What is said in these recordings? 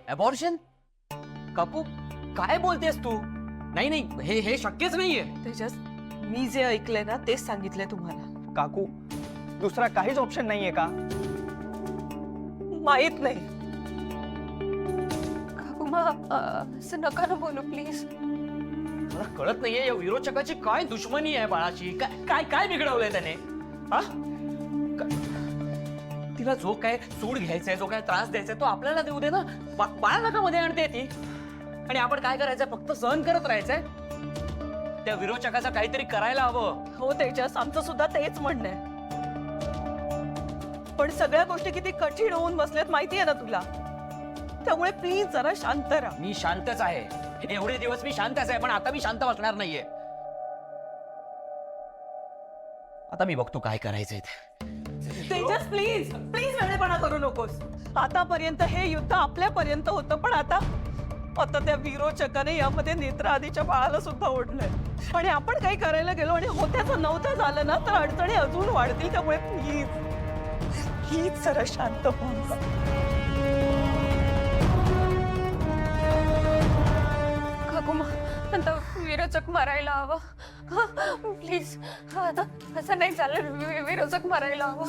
Abortion? काकू काय बोलतेस तू? नाही नाही, हे शक्यच नाहीये. तेजस, मी जे ऐकलंय ना तेच सांगितलंय तुम्हाला. काकू, दुसरा काहीच ऑप्शन नाहीये का? माहित नाही. काकूमा असं नका ना बोलू प्लीज. मला कळत नाहीये या विरोचकाची काय दुश्मनी आहे बाळाची. काय काय काय बिघडवलंय त्याने? हा? तिला जो काय सूड घ्यायचाय, जो काय त्रास द्यायचाय तो आपल्याला देऊ दे ना. बाळा नका मध्ये आणते ती. आणि आपण काय करायचंय? फक्त सहन करत राहायचंय. त्या विरोचकाचं काहीतरी करायला हवं. हो तेजस, आमचं सुद्धा तेच म्हणणं आहे. पण सगळ्या गोष्टी किती कठीण होऊन बसल्यात माहितीये ना तुला. त्यामुळे प्लीज जरा शांत राहा. मी शांतच आहे. एवढे दिवस मी शांतच आहे, पण आता मी शांत बसणार नाहीये. आता मी बघतो काय करायचंय ते. तेजस प्लीज प्लीज वेळेपणा करू नकोस. आतापर्यंत हे युद्ध आपल्यापर्यंत होतं, पण आता त्या विरोचकाने यामध्ये नेत्रा आधीच्या बाळाला सुद्धा ओढलंय. आणि आपण काही करायला गेलो आणि होत्याचं नव्हतं झालं ना तर अडचणी अजून वाढतील. त्यामुळे प्लीज प्लीज जरा शांत हो. काकूमा आता विरोचक मारायला हवं प्लीज. असं नाही चालेल, विरोचक मारायला हवं.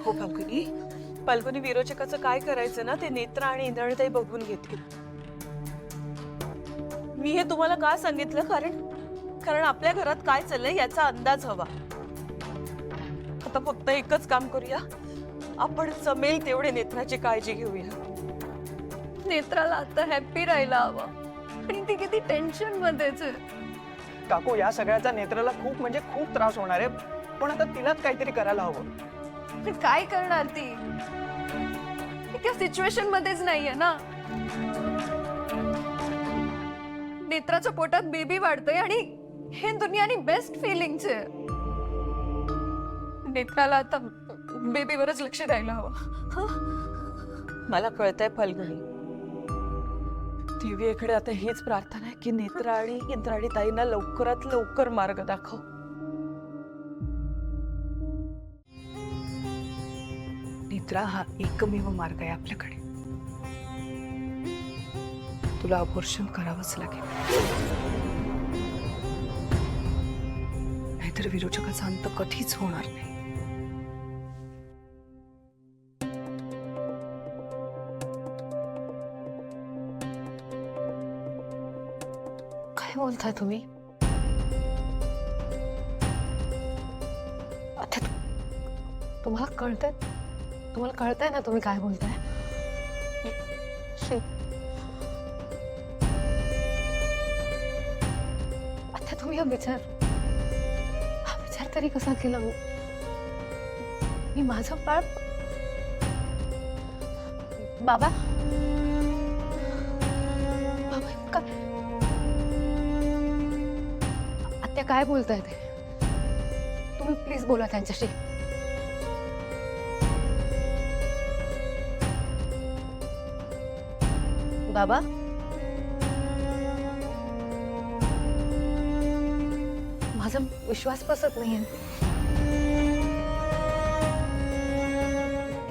हो फाल्गुनी विरोचकाचं काय करायचं ना ते नेत्रा आणि इंद्राणीताई बघून घेतील. मी हे तुम्हाला का सांगितलं, कारण आपल्या घरात काय चाललंय याचा अंदाज हवा. आता फक्त एकच काम करूया, आपण जमेल तेवढे नेत्राची काळजी घेऊया. नेत्राला आता हॅप्पी राहायला हवं आणि ती किती टेन्शन मध्येच आहे. काकू, या सगळ्याचा नेत्राला खूप म्हणजे खूप त्रास होणार आहे. पण आता तिलाच काहीतरी करायला हवं. पण काय करणार ती त्या सिच्युएशन मध्येच नाहीये ना. नेत्राच्या पोटात बेबी वाढतोय आणि हे दुनियानी बेस्ट फिलिंग्स आहे. नेत्राला आता बेबीवरच लक्ष द्यायला हवं. मला कळतंय फाल्गुनी, दिव्येकडे आता हीच प्रार्थना आहे की नेत्रा आणि इंद्राणीताईंना लवकरात लवकर मार्ग दाखव. नेत्रा हा एकमेव मार्ग आहे आपल्याकडे. तुला अबॉर्शन करावंच लागेल, नाहीतर विरोचकाचा अंत कधीच होणार नाही. काय बोलताय तुम्ही? आता तुम्हाला कळतंय ना तुम्ही काय बोलताय? आता तुम्ही हा विचार तरी कसा केला? मी माझं बाळ बाबा काय आत्या काय बोलताय ते? तुम्ही प्लीज बोला त्यांच्याशी. बाबा माझा विश्वास बसत नाहीये.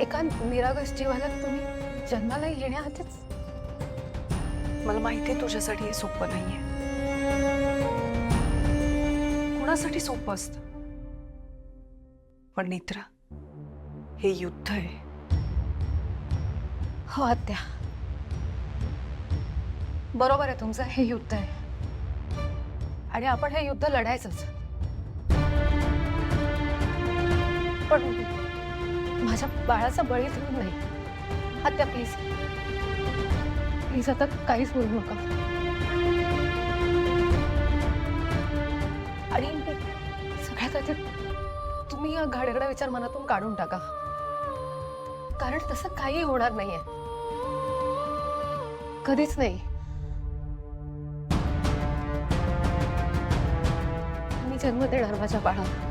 एका निरागस जीवाला तुम्ही जन्माला येण्याआधीच. मला माहितीये तुझ्यासाठी हे सोपं नाहीये. कोणासाठी सोपं असतं, पण नेत्रा हे युद्ध आहे. हो आत्या, बरोबर आहे तुमचं. हे युद्ध आहे आणि आपण हे युद्ध लढायचंच. पण माझ्या बाळाचा बळी देऊ नाही. आत्या प्लीज प्लीज आता काहीच बोलू नका. आणि सगळ्यात आधी तुम्ही हा घाणेरडा विचार मनातून काढून टाका, कारण तसं काही होणार नाहीये, कधीच नाही. मी जन्म देणार माझ्या बाळाला.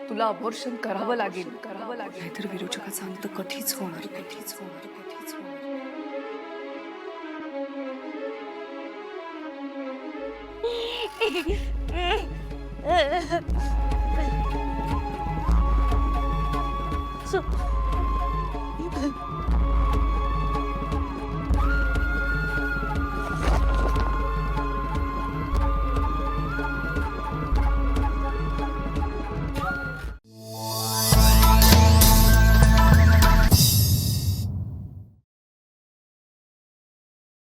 तुला अबॉर्शन करावं लागेल नाहीतर विरोचकाचा अंत कधीच होणार नाही. So